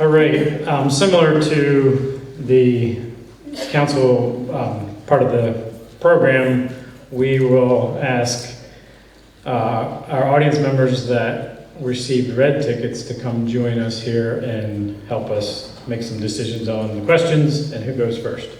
All right, similar to the council part of the program, we will ask our audience members that received red tickets to come join us here and help us make some decisions on the questions and who goes first.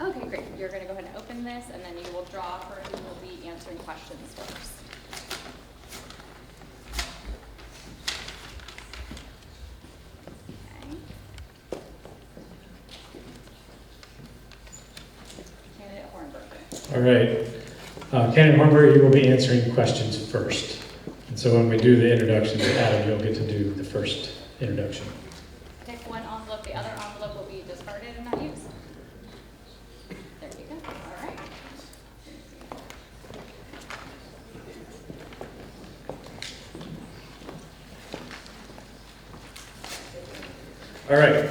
Okay, great. You're going to go ahead and open this, and then you will draw for who will be answering questions first. Okay. Candidate Hornberger. All right, Candidate Hornberger, you will be answering questions first. And so when we do the introductions, Adam, you'll get to do the first introduction. Pick one envelope. The other envelope will be discarded and not used. There you go. All right. All right.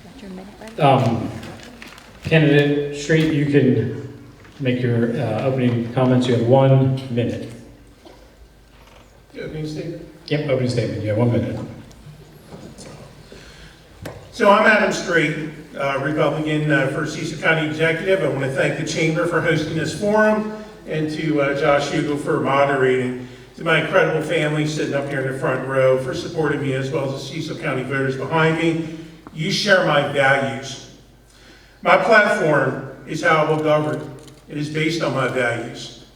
Got your minute ready? Candidate Streight, you can make your opening comments. You have 1 minute. Opening statement. Yep, opening statement. You have 1 minute. So I'm Adam Streight, Republican for Cecil County Executive. I want to thank the Chamber for hosting this forum and to Josh Hugel for moderating. To my incredible family sitting up here in the front row for supporting me, as well as the Cecil County voters behind me. You share my values. My platform is how I will govern. It is based on my values.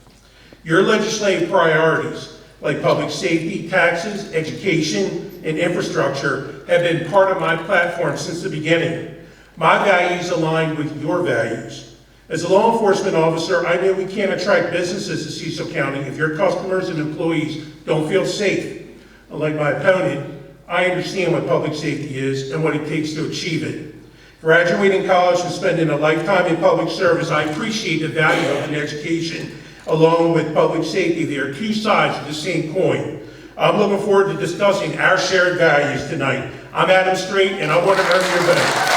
Your legislative priorities, like public safety, taxes, education, and infrastructure, have been part of my platform since the beginning. My values align with your values. As a law enforcement officer, I know we can't attract businesses to Cecil County if your customers and employees don't feel safe. Unlike my opponent, I understand what public safety is and what it takes to achieve it. Graduating college and spending a lifetime in public service, I appreciate the value of an education along with public safety. They are two sides of the same coin. I'm looking forward to discussing our shared values tonight. I'm Adam Streight, and I want to earn your vote.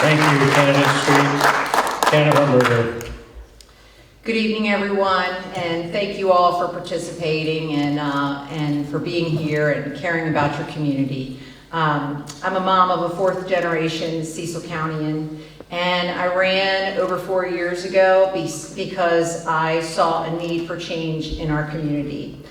Thank you, Candidate Streight. Candidate Hornberger. Good evening, everyone, and thank you all for participating and for being here and caring about your community. I'm a mom of a fourth-generation Cecil Countyan, and I ran over 4 years ago because I saw a need for change in our community.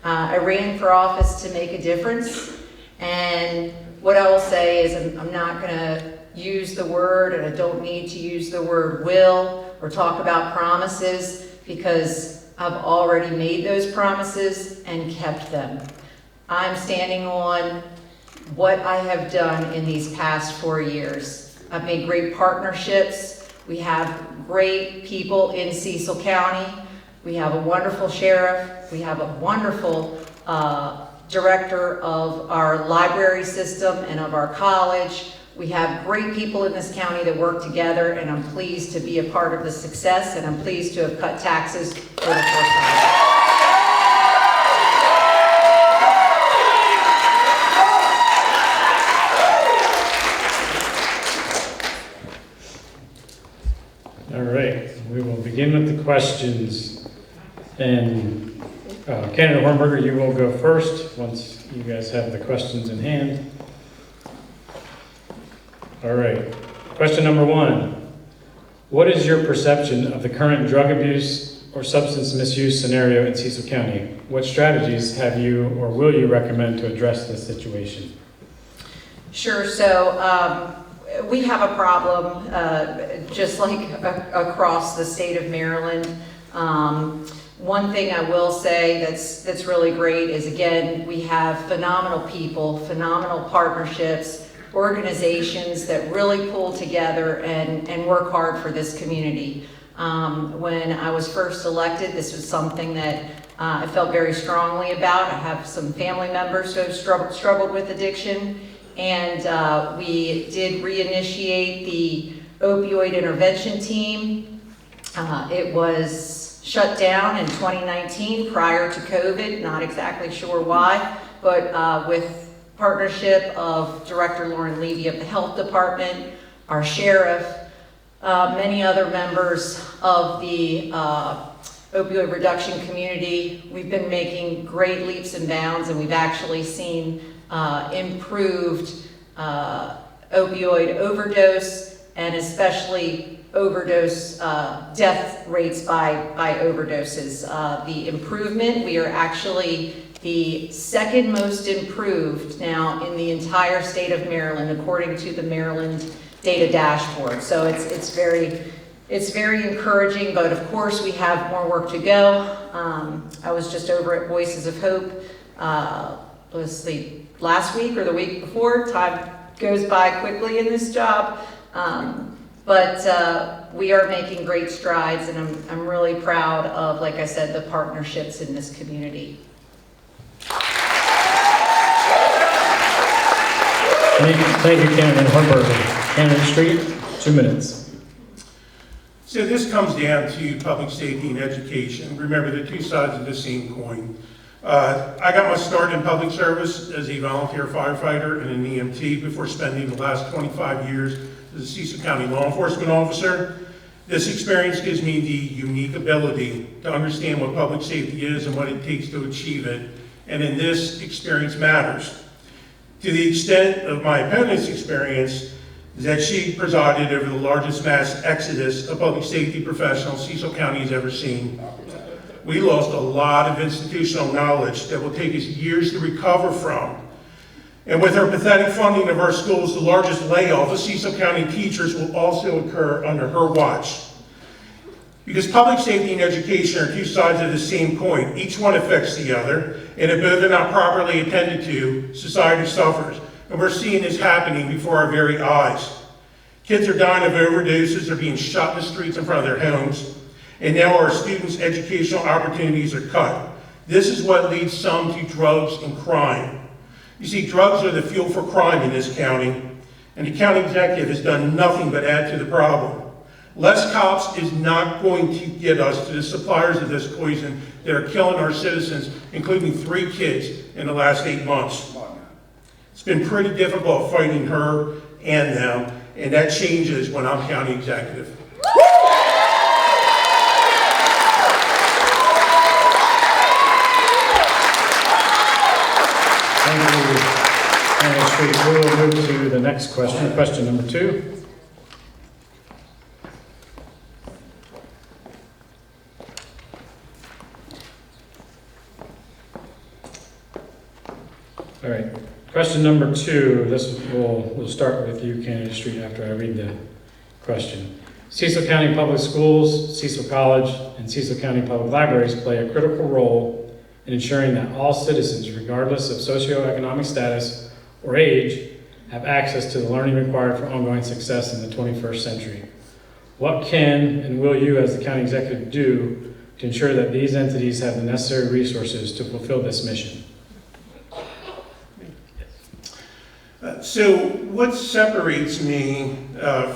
I ran for office to make a difference, and what I will say is I'm not going to use the word, and I don't need to use the word will or talk about promises, because I've already made those promises and kept them. I'm standing on what I have done in these past 4 years. I've made great partnerships. We have great people in Cecil County. We have a wonderful sheriff. We have a wonderful director of our library system and of our college. We have great people in this county that work together, and I'm pleased to be a part of the success, and I'm pleased to have cut taxes for the first time. All right, we will begin with the questions. And Candidate Hornberger, you will go first once you guys have the questions in hand. All right, question number 1. What is your perception of the current drug abuse or substance misuse scenario in Cecil County? What strategies have you or will you recommend to address this situation? Sure, so we have a problem just like across the state of Maryland. One thing I will say that's really great is, again, we have phenomenal people, phenomenal partnerships, organizations that really pull together and work hard for this community. When I was first elected, this was something that I felt very strongly about. I have some family members who have struggled with addiction, and we did reinitiate the opioid intervention team It was shut down in 2019 prior to COVID, not exactly sure why, but with partnership of Director Lauren Levy of the Health Department, our sheriff, many other members of the opioid reduction community. We've been making great leaps and bounds, and we've actually seen improved opioid overdose, and especially overdose death rates by overdoses. The improvement, we are actually the second most improved now in the entire state of Maryland, according to the Maryland Data Dashboard. So it's very encouraging, but of course we have more work to go. I was just over at Voices of Hope, was the last week or the week before. Time goes by quickly in this job. But we are making great strides, and I'm really proud of, like I said, the partnerships in this community. Thank you, Danielle Hornberger. Candidate Street, 2 minutes. So this comes down to public safety and education. Remember, the two sides of the same coin. I got my start in public service as a volunteer firefighter and an EMT before spending the last 25 years as a Cecil County law enforcement officer. This experience gives me the unique ability to understand what public safety is and what it takes to achieve it. And in this, experience matters. To the extent of my opponent's experience, is that she presided over the largest mass exodus of public safety professionals Cecil County has ever seen. We lost a lot of institutional knowledge that will take us years to recover from. And with her pathetic funding of our schools, the largest layoff of Cecil County teachers will also occur under her watch. Because public safety and education are two sides of the same coin. Each one affects the other, and if both are not properly attended to, society suffers. And we're seeing this happening before our very eyes. Kids are dying of overdoses, they're being shot in the streets in front of their homes, and now our students' educational opportunities are cut. This is what leads some to drugs and crime. You see, drugs are the fuel for crime in this county, and the county executive has done nothing but add to the problem. Less cops is not going to get us to the suppliers of this poison that are killing our citizens, including 3 kids in the last 8 months. It's been pretty difficult fighting her and them, and that changes when I'm county executive. Thank you, Candidate Street. We will move to the next question, question number 2. All right, question number 2, we'll start with you, Candidate Street, after I read the question. Cecil County Public Schools, Cecil College, and Cecil County Public Libraries play a critical role in ensuring that all citizens, regardless of socioeconomic status or age, have access to the learning required for ongoing success in the 21st century. What can and will you, as the county executive, do to ensure that these entities have the necessary resources to fulfill this mission? So what separates me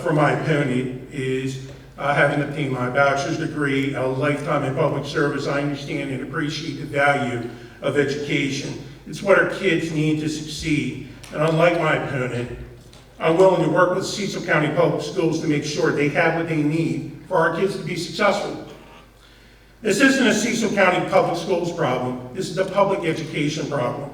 from my opponent is having obtained my bachelor's degree, a lifetime in public service. I understand and appreciate the value of education. It's what our kids need to succeed. And unlike my opponent, I'm willing to work with Cecil County Public Schools to make sure they have what they need for our kids to be successful. This isn't a Cecil County Public Schools problem. This is a public education problem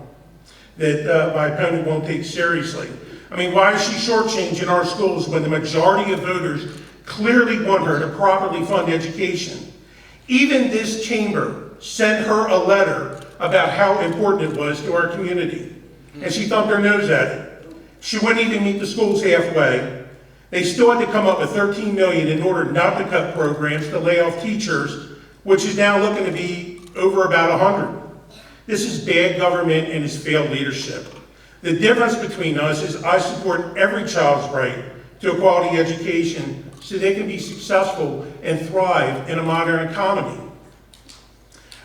that my opponent won't take seriously. I mean, why is she shortchanging our schools when the majority of voters clearly want her to properly fund education? Even this chamber sent her a letter about how important it was to our community, and she thumped her nose at it. She wouldn't even meet the schools halfway. They still had to come up with $13 million in order not to cut programs, to lay off teachers, which is now looking to be over about 100. This is bad government and it's failed leadership. The difference between us is I support every child's right to a quality education so they can be successful and thrive in a modern economy.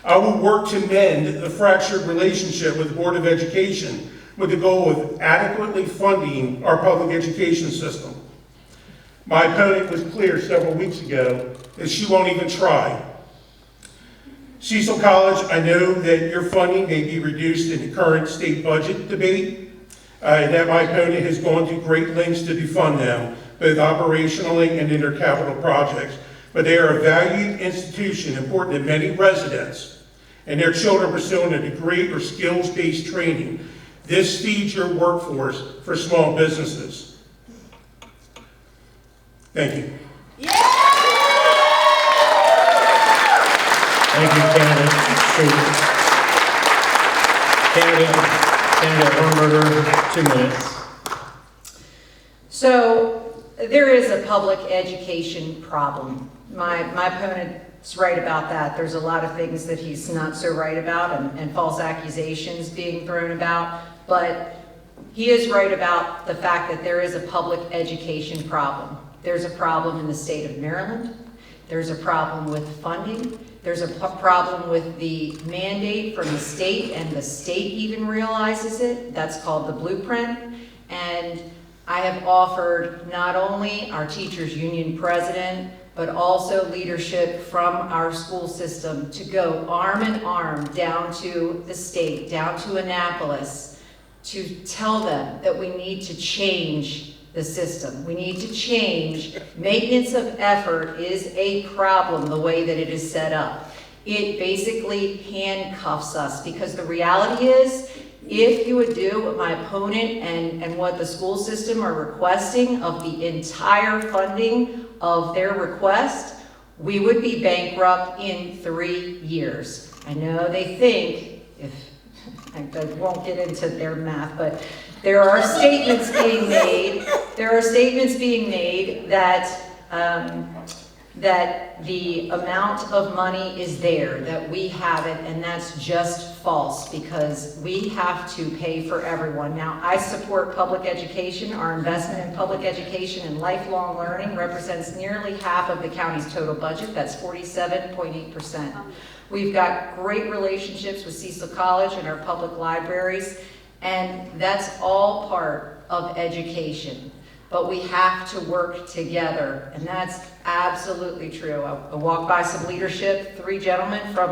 I will work to mend the fractured relationship with the Board of Education with the goal of adequately funding our public education system. My opponent was clear several weeks ago that she won't even try. Cecil College, I know that your funding may be reduced in the current state budget debate, and that my opponent has gone to great lengths to defund them, both operationally and in their capital projects. But they are a valued institution important to many residents and their children pursuing a degree or skills-based training. This feeds your workforce for small businesses. Thank you. Thank you, Candidate Streight. Candidate Hornberger, 2 minutes. So there is a public education problem. My opponent's right about that. There's a lot of things that he's not so right about and false accusations being thrown about, but he is right about the fact that there is a public education problem. There's a problem in the state of Maryland. There's a problem with funding. There's a problem with the mandate from the state, and the state even realizes it. That's called the blueprint. And I have offered not only our teachers union president, but also leadership from our school system to go arm in arm down to the state, down to Annapolis, to tell them that we need to change the system. We need to change. Maintenance of effort is a problem the way that it is set up. It basically handcuffs us, because the reality is, if you would do what my opponent and what the school system are requesting of the entire funding of their request, we would be bankrupt in 3 years. I know they think, I won't get into their math, but there are statements being made. There are statements being made that that the amount of money is there, that we have it, and that's just false, because we have to pay for everyone. Now, I support public education. Our investment in public education and lifelong learning represents nearly half of the county's total budget. That's 47.8%. We've got great relationships with Cecil College and our public libraries, and that's all part of education. But we have to work together, and that's absolutely true. I walked by some leadership, 3 gentlemen from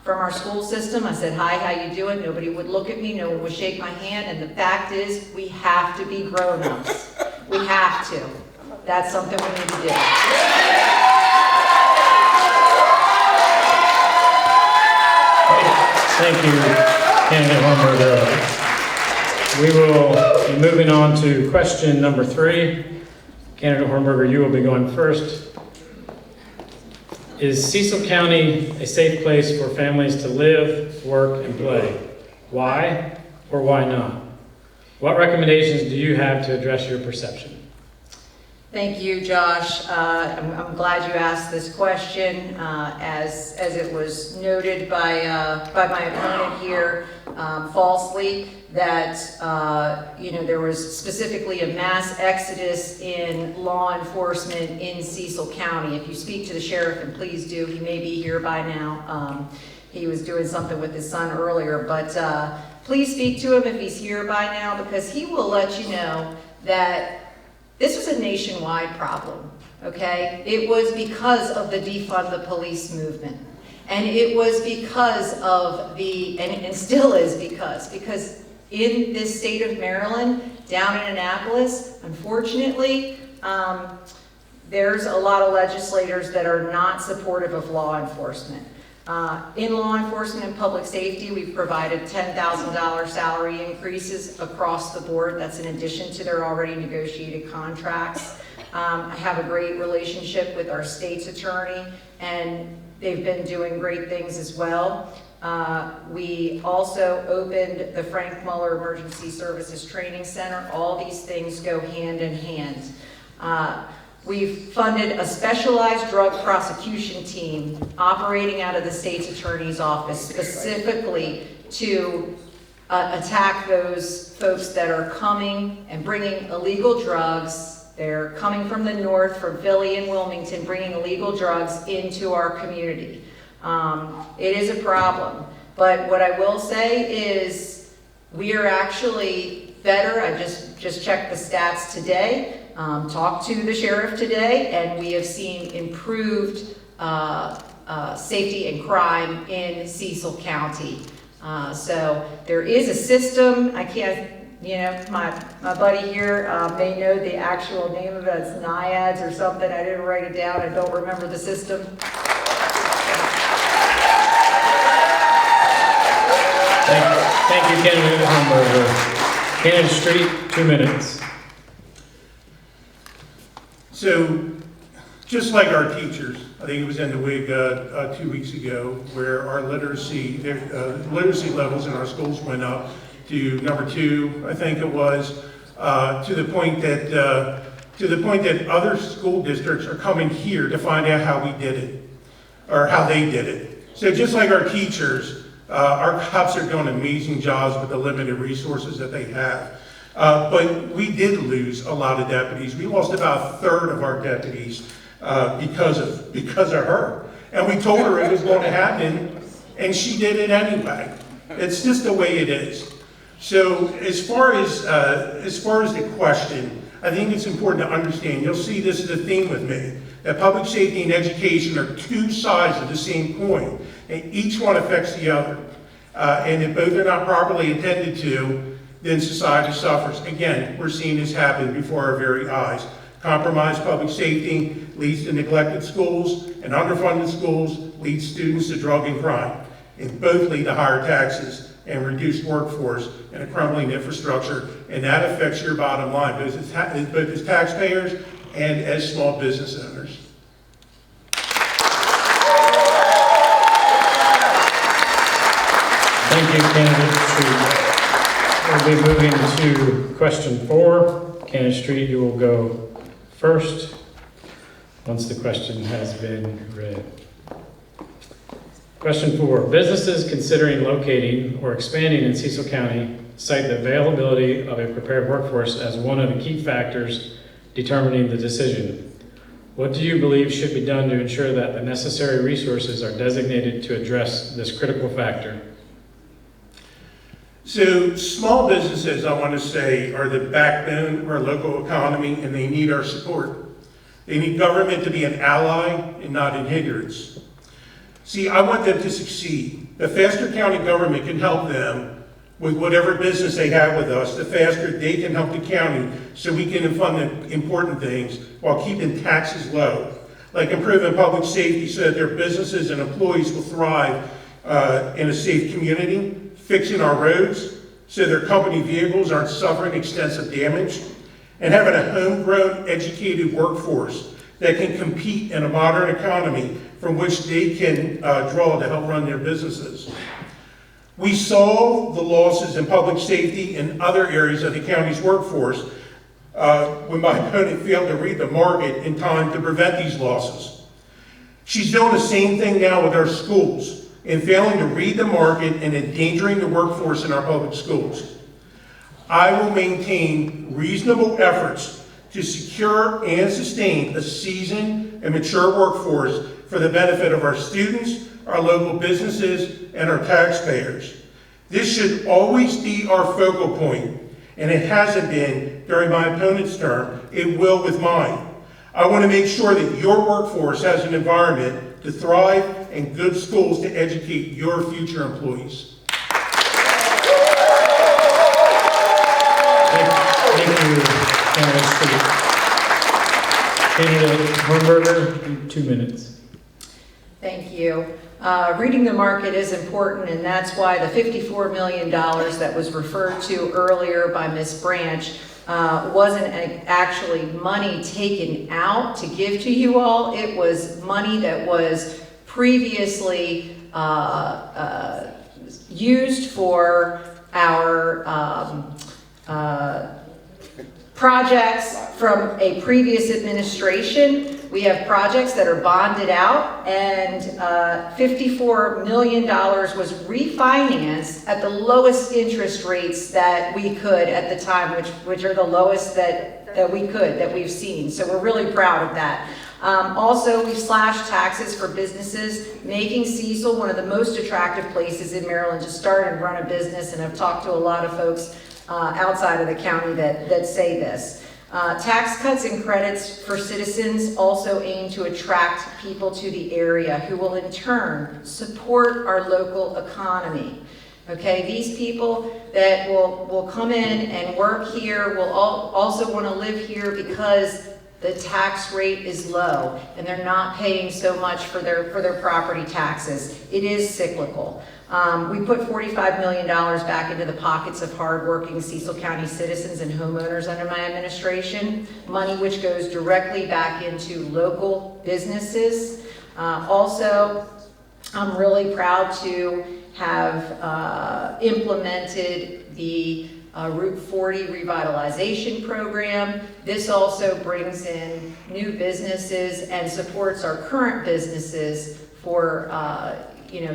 our school system. I said, "Hi, how you doing?" Nobody would look at me, no one would shake my hand, and the fact is, we have to be grown-ups. We have to. That's something we need to do. Thank you, Candidate Hornberger. We will be moving on to question number 3. Candidate Hornberger, you will be going first. Is Cecil County a safe place for families to live, work, and play? Why or why not? What recommendations do you have to address your perception? Thank you, Josh. I'm glad you asked this question. As it was noted by my opponent here falsely, that there was specifically a mass exodus in law enforcement in Cecil County. If you speak to the sheriff, and please do, he may be here by now. He was doing something with his son earlier, but please speak to him if he's here by now, because he will let you know that this was a nationwide problem, okay? It was because of the defund the police movement. And it was because of and still is because in this state of Maryland, down in Annapolis, unfortunately, there's a lot of legislators that are not supportive of law enforcement. In law enforcement and public safety, we've provided $10,000 salary increases across the board. That's in addition to their already negotiated contracts. I have a great relationship with our state's attorney, and they've been doing great things as well. We also opened the Frank Muller Emergency Services Training Center. All these things go hand in hand. We've funded a specialized drug prosecution team operating out of the state's attorney's office specifically to attack those folks that are coming and bringing illegal drugs. They're coming from the north, from Philly and Wilmington, bringing illegal drugs into our community. It is a problem. But what I will say is we are actually better. I just checked the stats today. talked to the sheriff today, and we have seen improved safety and crime in Cecil County. So there is a system. I can't, my buddy here may know the actual name of it. It's NIADS or something. I didn't write it down. I don't remember the system. Thank you, Candidate Hornberger. Candidate Street, 2 minutes. So, just like our teachers, I think it was in the WIG 2 weeks ago, where our literacy levels in our schools went up to number 2, I think it was, to the point that other school districts are coming here to find out how we did it, or how they did it. So just like our teachers, our cops are doing amazing jobs with the limited resources that they have. But we did lose a lot of deputies. We lost about a third of our deputies because of her. And we told her it was going to happen, and she did it anyway. It's just the way it is. So as far as the question, I think it's important to understand, you'll see this is a theme with me, that public safety and education are two sides of the same coin, and each one affects the other. And if both are not properly attended to, then society suffers. Again, we're seeing this happen before our very eyes. Compromised public safety leads to neglected schools, and underfunded schools leads students to drug and crime. And both lead to higher taxes and reduced workforce and a crumbling infrastructure, and that affects your bottom line, both as taxpayers and as small business owners. Thank you, Candidate Street. We'll be moving to question 4. Candidate Street, you will go first once the question has been read. Question 4. Businesses considering locating or expanding in Cecil County cite the availability of a prepared workforce as one of the key factors determining the decision. What do you believe should be done to ensure that the necessary resources are designated to address this critical factor? So small businesses, I want to say, are the backbone of our local economy, and they need our support. They need government to be an ally and not a hindrance. See, I want them to succeed. The faster county government can help them with whatever business they have with us, the faster they can help the county so we can fund the important things while keeping taxes low, like improving public safety so that their businesses and employees will thrive in a safe community, fixing our roads so their company vehicles aren't suffering extensive damage, and having a homegrown, educated workforce that can compete in a modern economy from which they can draw to help run their businesses. We saw the losses in public safety and other areas of the county's workforce when my opponent failed to read the market in time to prevent these losses. She's doing the same thing now with our schools in failing to read the market and endangering the workforce in our public schools. I will maintain reasonable efforts to secure and sustain a seasoned and mature workforce for the benefit of our students, our local businesses, and our taxpayers. This should always be our focal point, and it hasn't been during my opponent's term. It will with mine. I want to make sure that your workforce has an environment to thrive and good schools to educate your future employees. Thank you, Candidate Street. Candidate Hornberger, 2 minutes. Thank you. Reading the market is important, and that's why the $54 million that was referred to earlier by Ms. Branch wasn't actually money taken out to give to you all. It was money that was previously used for our projects from a previous administration. We have projects that are bonded out, and $54 million was refinanced at the lowest interest rates that we could at the time, which are the lowest that we've seen. So we're really proud of that. Also, we've slashed taxes for businesses, making Cecil one of the most attractive places in Maryland to start and run a business, and I've talked to a lot of folks outside of the county that say this. Tax cuts and credits for citizens also aim to attract people to the area who will in turn support our local economy. Okay, these people that will come in and work here will also want to live here because the tax rate is low and they're not paying so much for their property taxes. It is cyclical. We put $45 million back into the pockets of hardworking Cecil County citizens and homeowners under my administration, money which goes directly back into local businesses. Also, I'm really proud to have implemented the Route 40 revitalization program. This also brings in new businesses and supports our current businesses for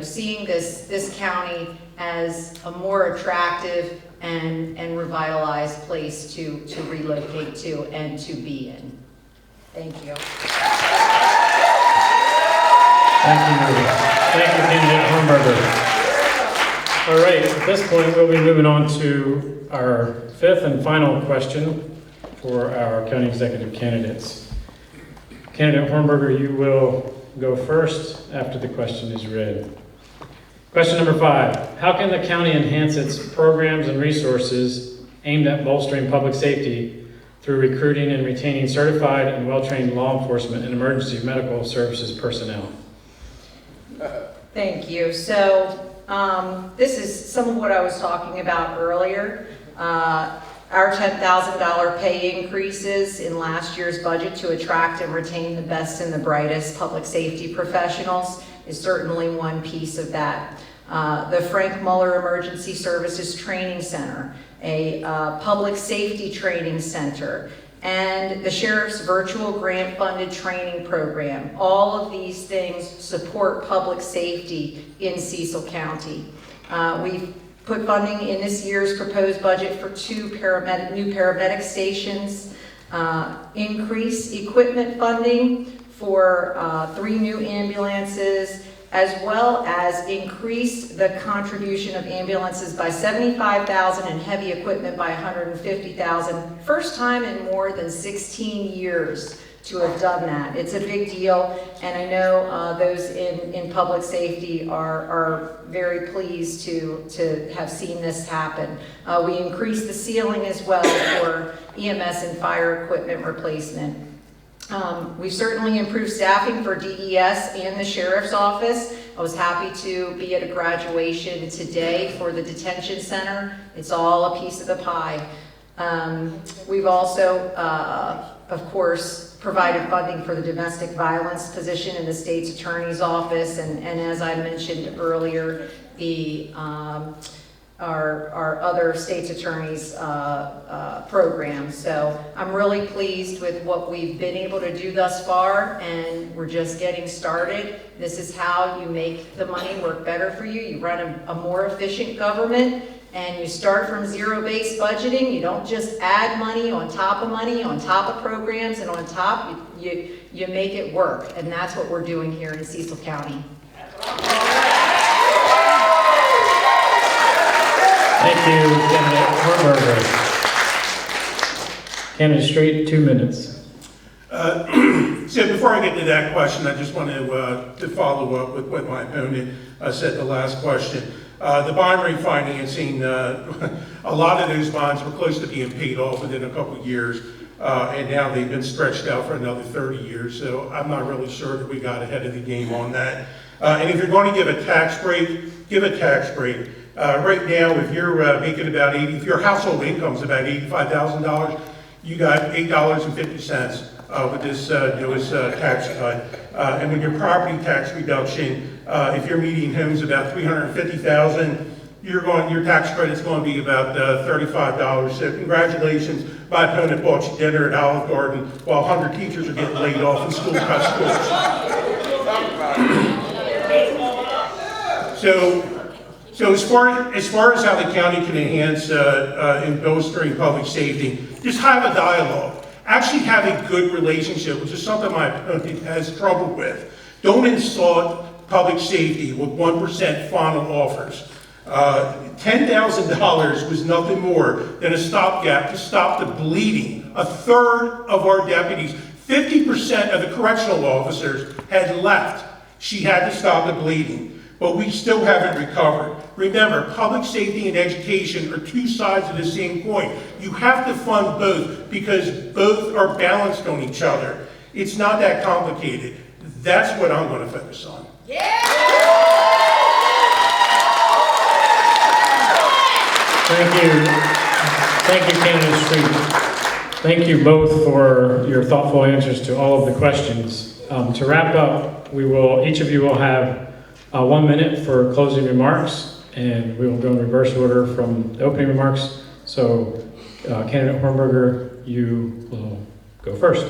seeing this county as a more attractive and revitalized place to relocate to and to be in. Thank you. Thank you, Danielle Hornberger. All right, at this point, we'll be moving on to our fifth and final question for our county executive candidates. Candidate Hornberger, you will go first after the question is read. Question number 5. How can the county enhance its programs and resources aimed at bolstering public safety through recruiting and retaining certified and well-trained law enforcement and emergency medical services personnel? Thank you. So this is some of what I was talking about earlier. Our $10,000 pay increases in last year's budget to attract and retain the best and the brightest public safety professionals is certainly one piece of that. The Frank Muller Emergency Services Training Center, a public safety training center, and the Sheriff's virtual grant-funded training program. All of these things support public safety in Cecil County. We've put funding in this year's proposed budget for 2 new paramedic stations, increase equipment funding for 3 new ambulances, as well as increase the contribution of ambulances by $75,000 and heavy equipment by $150,000. First time in more than 16 years to have done that. It's a big deal, and I know those in public safety are very pleased to have seen this happen. We increased the ceiling as well for EMS and fire equipment replacement. We've certainly improved staffing for DES and the Sheriff's Office. I was happy to be at a graduation today for the detention center. It's all a piece of the pie. We've also, of course, provided funding for the domestic violence position in the state's attorney's office, and as I mentioned earlier, our other state's attorneys program. So I'm really pleased with what we've been able to do thus far, and we're just getting started. This is how you make the money work better for you. You run a more efficient government, and you start from zero-based budgeting. You don't just add money, on top of programs, and on top, you make it work. And that's what we're doing here in Cecil County. Thank you, Candidate Hornberger. Candidate Streight, 2 minutes. So before I get to that question, I just want to follow up with what my opponent said the last question. The bond refinancing, a lot of those bonds were close to being paid off within a couple of years, and now they've been stretched out for another 30 years, so I'm not really sure that we got ahead of the game on that. And if you're going to give a tax break, give a tax break. Right now, if you're making about if your household income is about $85,000, you got $8.50 with this newest tax cut. And with your property tax reduction, if your median home is about $350,000, your tax credit's going to be about $35. So congratulations, my opponent bought you dinner at Olive Garden while 100 teachers are getting laid off and school cut schools. So as far as how the county can enhance in bolstering public safety, just have a dialogue. Actually have a good relationship, which is something my opponent has trouble with. Don't insult public safety with 1% final offers. $10,000 was nothing more than a stopgap to stop the bleeding a third of our deputies, 50% of the correctional officers had left. She had to stop the bleeding, but we still haven't recovered. Remember, public safety and education are two sides of the same coin. You have to fund both because both are balanced on each other. It's not that complicated. That's what I'm going to focus on. Thank you. Thank you, Candidate Streight. Thank you both for your thoughtful answers to all of the questions. To wrap up, each of you will have 1 minute for closing remarks, and we will go in reverse order from the opening remarks. So, Candidate Hornberger, you will go first.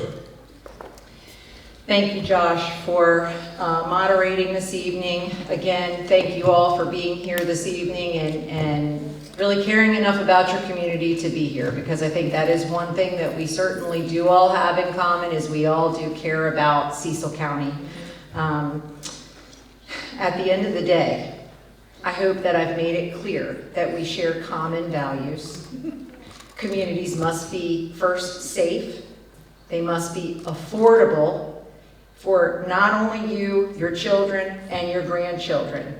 Thank you, Josh, for moderating this evening. Again, thank you all for being here this evening and really caring enough about your community to be here, because I think that is one thing that we certainly do all have in common is we all do care about Cecil County. At the end of the day, I hope that I've made it clear that we share common values. Communities must be first safe, they must be affordable for not only you, your children, and your grandchildren.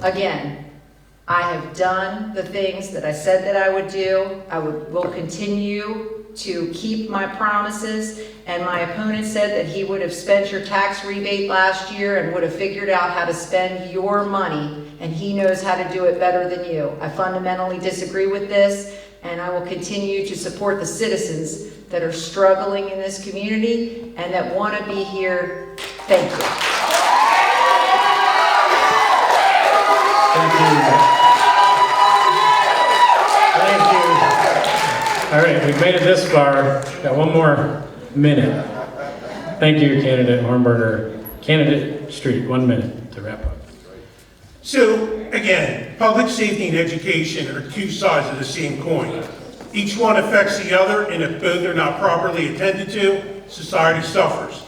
Again, I have done the things that I said that I would do. Will continue to keep my promises, and my opponent said that he would have spent your tax rebate last year and would have figured out how to spend your money, and he knows how to do it better than you. I fundamentally disagree with this, and I will continue to support the citizens that are struggling in this community and that want to be here. Thank you. Thank you. Thank you. All right, we've made it this far. Got 1 more minute. Thank you, Candidate Hornberger. Candidate Streight, 1 minute to wrap up. So, again, public safety and education are two sides of the same coin. Each one affects the other, and if both are not properly attended to, society suffers.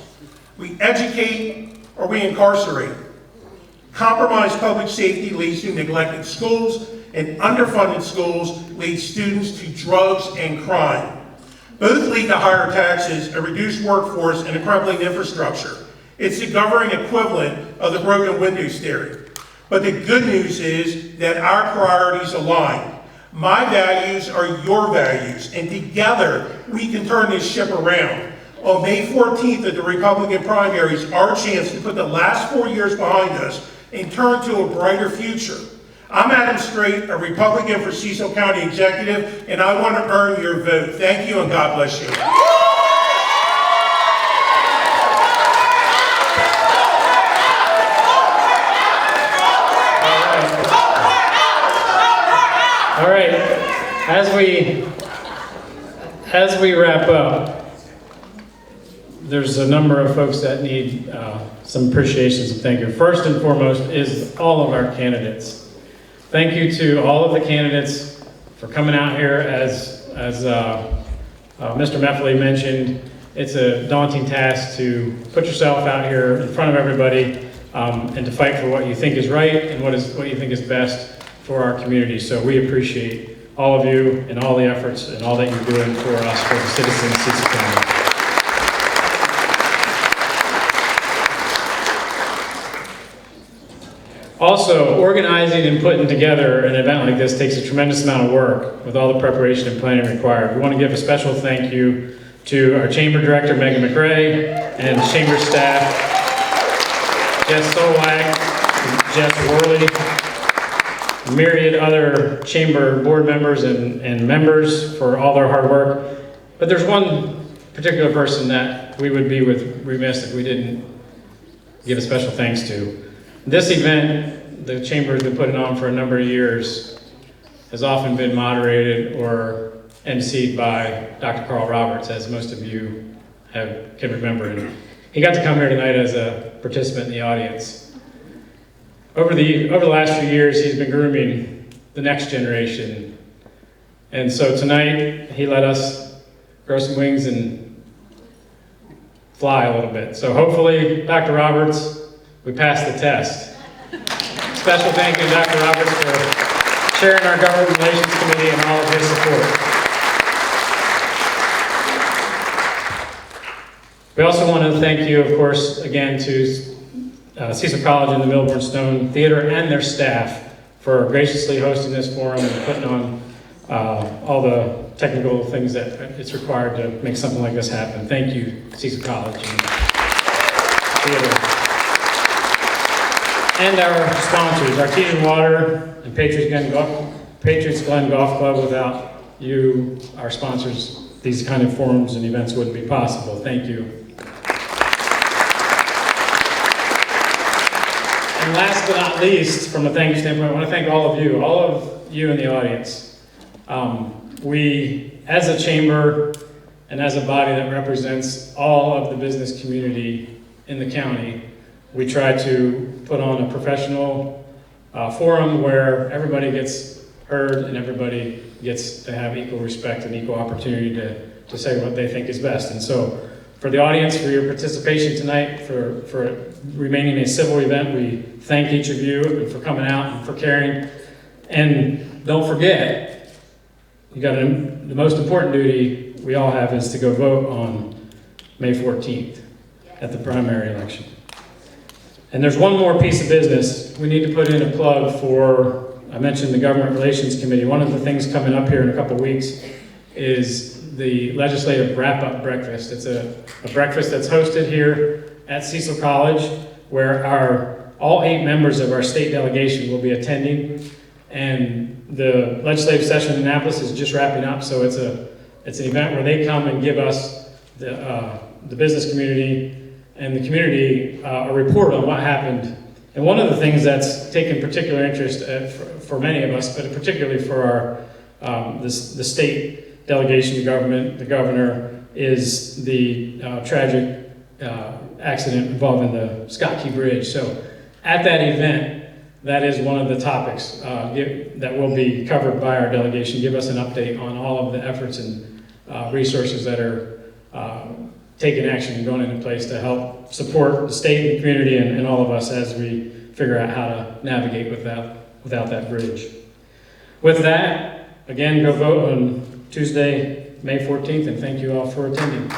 We educate or we incarcerate. Compromised public safety leads to neglected schools, and underfunded schools lead students to drugs and crime. Both lead to higher taxes, a reduced workforce, and a crumbling infrastructure. It's the governing equivalent of the broken windows theory. But the good news is that our priorities align. My values are your values, and together we can turn this ship around. On May 14th at the Republican primaries, our chance to put the last 4 years behind us and turn to a brighter future. I'm Adam Streight, a Republican for Cecil County Executive, and I want to earn your vote. Thank you, and God bless you. All right, as we wrap up, there's a number of folks that need some appreciation, some thank you. First and foremost is all of our candidates. Thank you to all of the candidates for coming out here. As Mr. Meffley mentioned, it's a daunting task to put yourself out here in front of everybody and to fight for what you think is right and what you think is best for our community. So we appreciate all of you and all the efforts and all that you're doing for us, for the citizens of Cecil County. Also, organizing and putting together an event like this takes a tremendous amount of work with all the preparation and planning required. We want to give a special thank you to our Chamber Director, Megan McRae, and Chamber staff, Jess Solwag, Jess Worley, myriad other Chamber board members and members for all their hard work. But there's one particular person that we would be remiss if we didn't give a special thanks to. This event, the Chamber has been putting on for a number of years, has often been moderated or emceed by Dr. Carl Roberts, as most of you can remember. And he got to come here tonight as a participant in the audience. Over the last few years, he's been grooming the next generation. And so tonight, he let us grow some wings and fly a little bit. So hopefully, Dr. Roberts, we passed the test. Special thank you to Dr. Roberts for chairing our Government Relations Committee and all of his support. We also want to thank you, of course, again to Cecil College and the Milburn Stone Theater and their staff for graciously hosting this forum and putting on all the technical things that it's required to make something like this happen. Thank you, Cecil College and Theater. And our sponsors, Artesian Water and Patriots Glen Golf Club. Without you, our sponsors, these kind of forums and events wouldn't be possible. Thank you. And last but not least, from a thank you standpoint, I want to thank all of you in the audience. We, as a chamber and as a body that represents all of the business community in the county, we try to put on a professional forum where everybody gets heard and everybody gets to have equal respect and equal opportunity to say what they think is best. And so, for the audience, for your participation tonight, for remaining a civil event, we thank each of you for coming out and for caring. And don't forget, the most important duty we all have is to go vote on May 14th at the primary election. And there's one more piece of business. We need to put in a plug for, I mentioned the Government Relations Committee. One of the things coming up here in a couple weeks is the legislative wrap-up breakfast. It's a breakfast that's hosted here at Cecil College, where all 8 members of our state delegation will be attending. And the legislative session in Annapolis is just wrapping up, so it's an event where they come and give us, the business community and the community, a report on what happened. And one of the things that's taken particular interest for many of us, but particularly for the state delegation, the governor, is the tragic accident involving the Scott Key Bridge. So at that event, that is one of the topics that will be covered by our delegation. Give us an update on all of the efforts and resources that are taking action and going into place to help support the state and the community and all of us as we figure out how to navigate without that bridge. With that, again, go vote on Tuesday, May 14th, and thank you all for attending.